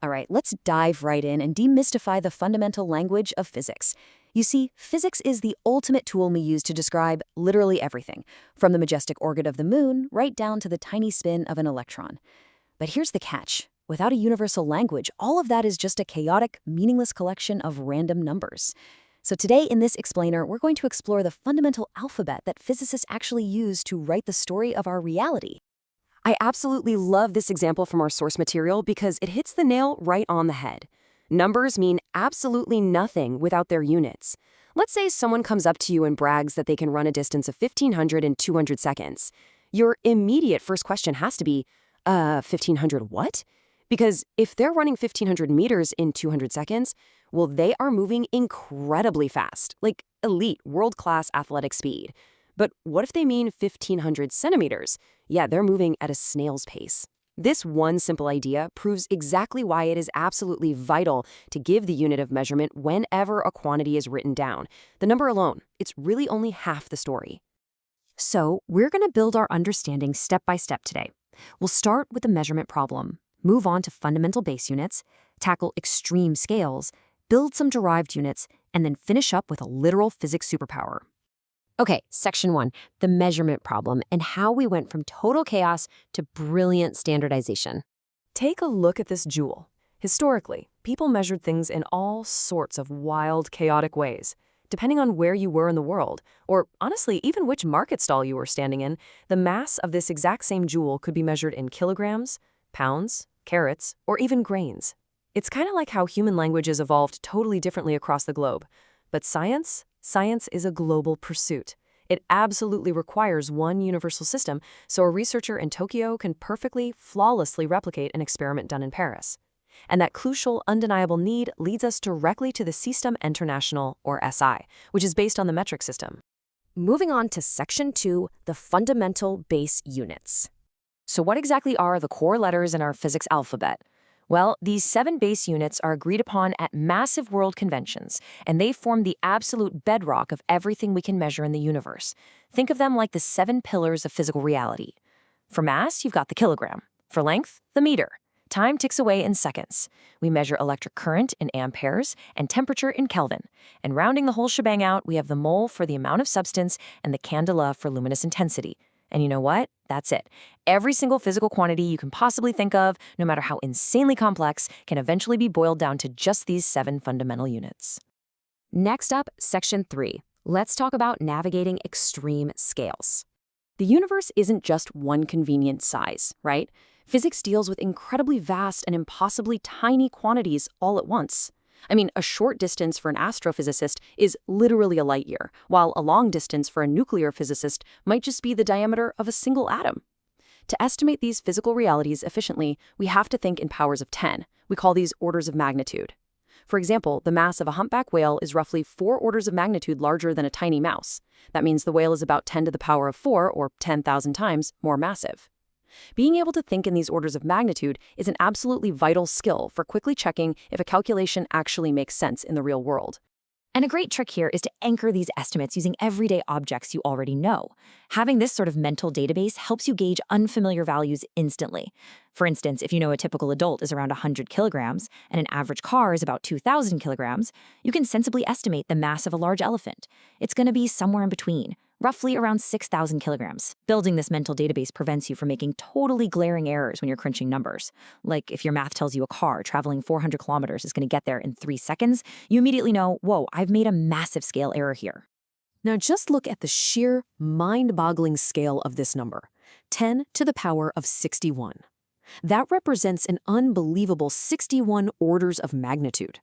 All right, let's dive right in and demystify the fundamental language of physics. You see, physics is the ultimate tool we use to describe literally everything, from the majestic orbit of the moon right down to the tiny spin of an electron. But here's the catch. Without a universal language, all of that is just a chaotic, meaningless collection of random numbers. So today in this explainer, we're going to explore the fundamental alphabet that physicists actually use to write the story of our reality. I absolutely love this example from our source material because it hits the nail right on the head. Numbers mean absolutely nothing without their units. Let's say someone comes up to you and brags that they can run a distance of 1,500 in 200 seconds. Your immediate first question has to be, 1,500 what? Because if they're running 1,500 meters in 200 seconds, well, they are moving incredibly fast, like elite, world-class athletic speed. But what if they mean 1,500 centimeters? Yeah, they're moving at a snail's pace. This one simple idea proves exactly why it is absolutely vital to give the unit of measurement whenever a quantity is written down. The number alone, it's really only half the story. So we're going to build our understanding step by step today. We'll start with the measurement problem, move on to fundamental base units, tackle extreme scales, build some derived units, and then finish up with a literal physics superpower. Okay, section 1, the measurement problem and how we went from total chaos to brilliant standardization. Take a look at this jewel. Historically, people measured things in all sorts of wild, chaotic ways. Depending on where you were in the world, or honestly, even which market stall you were standing in, the mass of this exact same jewel could be measured in kilograms, pounds, carats, or even grains. It's kind of like how human languages evolved totally differently across the globe. But science is a global pursuit. It absolutely requires one universal system, so a researcher in Tokyo can perfectly, flawlessly replicate an experiment done in Paris. And that crucial, undeniable need leads us directly to the Système International, or SI, which is based on the metric system. Moving on to section 2, the fundamental base units. So what exactly are the core letters in our physics alphabet? Well, these 7 base units are agreed upon at massive world conventions, and they form the absolute bedrock of everything we can measure in the universe. Think of them like the 7 pillars of physical reality. For mass, you've got the kilogram. For length, the meter. Time ticks away in seconds. We measure electric current in amperes and temperature in Kelvin. And rounding the whole shebang out, we have the mole for the amount of substance and the candela for luminous intensity. And you know what? That's it. Every single physical quantity you can possibly think of, no matter how insanely complex, can eventually be boiled down to just these 7 fundamental units. Next up, section 3. Let's talk about navigating extreme scales. The universe isn't just one convenient size, right? Physics deals with incredibly vast and impossibly tiny quantities all at once. I mean, a short distance for an astrophysicist is literally a light year, while a long distance for a nuclear physicist might just be the diameter of a single atom. To estimate these physical realities efficiently, we have to think in powers of 10. We call these orders of magnitude. For example, the mass of a humpback whale is roughly 4 orders of magnitude larger than a tiny mouse. That means the whale is about 10 to the power of 4, or 10,000 times, more massive. Being able to think in these orders of magnitude is an absolutely vital skill for quickly checking if a calculation actually makes sense in the real world. And a great trick here is to anchor these estimates using everyday objects you already know. Having this sort of mental database helps you gauge unfamiliar values instantly. For instance, if you know a typical adult is around 100 kilograms and an average car is about 2,000 kilograms, you can sensibly estimate the mass of a large elephant. It's going to be somewhere in between, roughly around 6,000 kilograms. Building this mental database prevents you from making totally glaring errors when you're crunching numbers. Like if your math tells you a car traveling 400 kilometers is going to get there in 3 seconds, you immediately know, whoa, I've made a massive scale error here. Now just look at the sheer, mind-boggling scale of this number, 10 to the power of 61. That represents an unbelievable 61 orders of magnitude.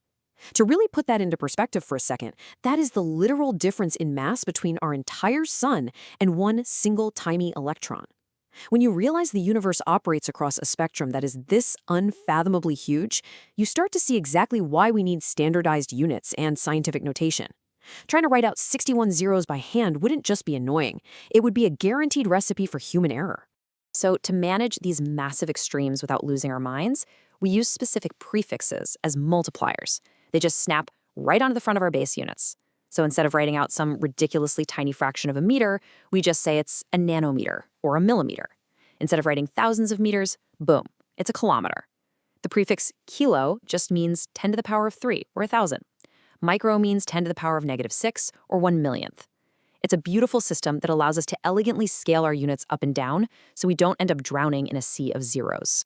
To really put that into perspective for a second, that is the literal difference in mass between our entire sun and one single tiny electron. When you realize the universe operates across a spectrum that is this unfathomably huge, you start to see exactly why we need standardized units and scientific notation. Trying to write out 61 zeros by hand wouldn't just be annoying, it would be a guaranteed recipe for human error. So to manage these massive extremes without losing our minds, we use specific prefixes as multipliers. They just snap right onto the front of our base units. So instead of writing out some ridiculously tiny fraction of a meter, we just say it's a nanometer or a millimeter. Instead of writing thousands of meters, boom, it's a kilometer. The prefix kilo just means 10 to the power of 3, or 1,000. Micro means 10 to the power of -6, or 1/1,000,000th. It's a beautiful system that allows us to elegantly scale our units up and down so we don't end up drowning in a sea of zeros.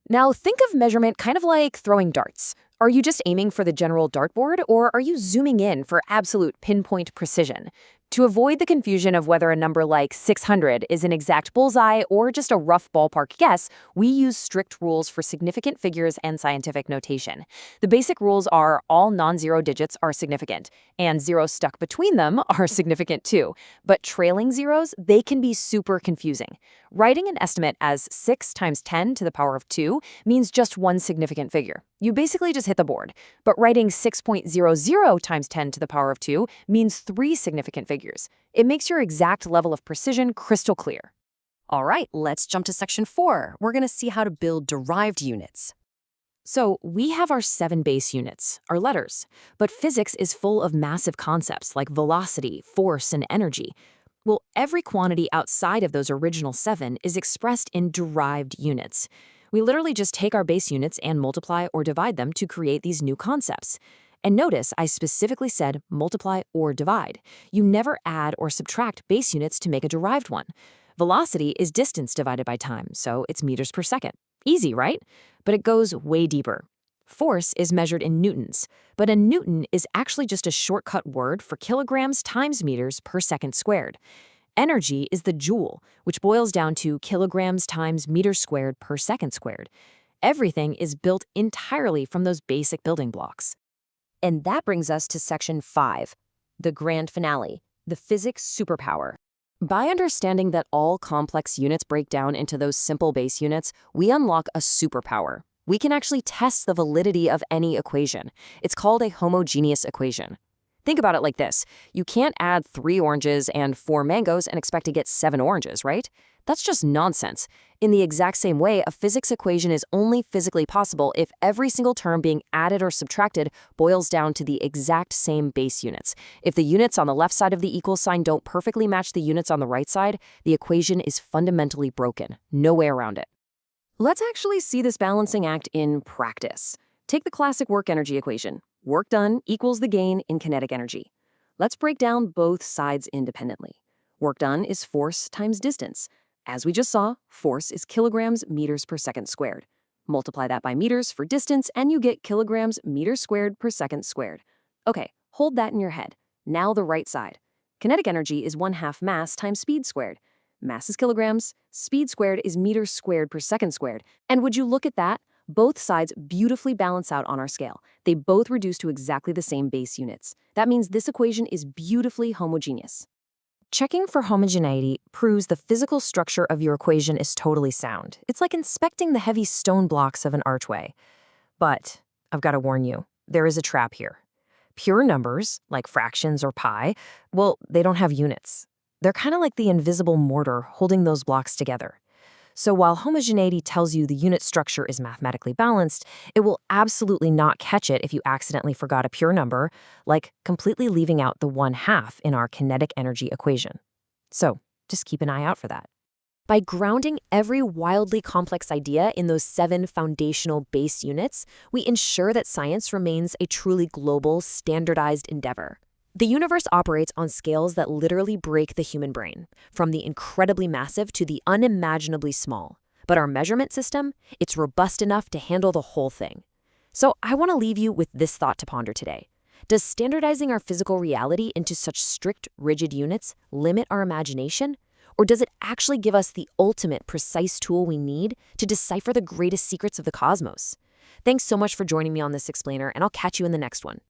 Now, think of measurement kind of like throwing darts. Are you just aiming for the general dartboard, or are you zooming in for absolute pinpoint precision? To avoid the confusion of whether a number like 600 is an exact bullseye or just a rough ballpark guess, we use strict rules for significant figures and scientific notation. The basic rules are all non-zero digits are significant, and zeros stuck between them are significant too. But trailing zeros, they can be super confusing. Writing an estimate as 6 times 10 to the power of 2 means just one significant figure. You basically just hit the board. But writing 6.00 times 10 to the power of 2 means 3 significant figures. It makes your exact level of precision crystal clear. All right, let's jump to section 4. We're going to see how to build derived units. So we have our 7 base units, our letters. But physics is full of massive concepts like velocity, force, and energy. Well, every quantity outside of those original 7 is expressed in derived units. We literally just take our base units and multiply or divide them to create these new concepts. And notice I specifically said multiply or divide. You never add or subtract base units to make a derived one. Velocity is distance divided by time, so it's meters per second. Easy, right? But it goes way deeper. Force is measured in newtons, but a newton is actually just a shortcut word for kilograms times meters per second squared. Energy is the joule, which boils down to kilograms times meters squared per second squared. Everything is built entirely from those basic building blocks. And that brings us to section 5, the grand finale, the physics superpower. By understanding that all complex units break down into those simple base units, we unlock a superpower. We can actually test the validity of any equation. It's called a homogeneous equation. Think about it like this. You can't add 3 oranges and 4 mangoes and expect to get 7 oranges, right? That's just nonsense. In the exact same way, a physics equation is only physically possible if every single term being added or subtracted boils down to the exact same base units. If the units on the left side of the equal sign don't perfectly match the units on the right side, the equation is fundamentally broken. No way around it. Let's actually see this balancing act in practice. Take the classic work energy equation. Work done equals the gain in kinetic energy. Let's break down both sides independently. Work done is force times distance. As we just saw, force is kilograms meters per second squared. Multiply that by meters for distance, and you get kilograms meters squared per second squared. Okay, hold that in your head. Now the right side. Kinetic energy is 1/2 mass times speed squared. Mass is kilograms, speed squared is meters squared per second squared. And would you look at that? Both sides beautifully balance out on our scale. They both reduce to exactly the same base units. That means this equation is beautifully homogeneous. Checking for homogeneity proves the physical structure of your equation is totally sound. It's like inspecting the heavy stone blocks of an archway. But I've got to warn you, there is a trap here. Pure numbers, like fractions or pi, well, they don't have units. They're kind of like the invisible mortar holding those blocks together. So while homogeneity tells you the unit structure is mathematically balanced, it will absolutely not catch it if you accidentally forgot a pure number, like completely leaving out the 1/2 in our kinetic energy equation. So just keep an eye out for that. By grounding every wildly complex idea in those 7 foundational base units, we ensure that science remains a truly global, standardized endeavor. The universe operates on scales that literally break the human brain, from the incredibly massive to the unimaginably small. But our measurement system, it's robust enough to handle the whole thing. So I want to leave you with this thought to ponder today. Does standardizing our physical reality into such strict, rigid units limit our imagination? Or does it actually give us the ultimate precise tool we need to decipher the greatest secrets of the cosmos? Thanks so much for joining me on this explainer, and I'll catch you in the next one.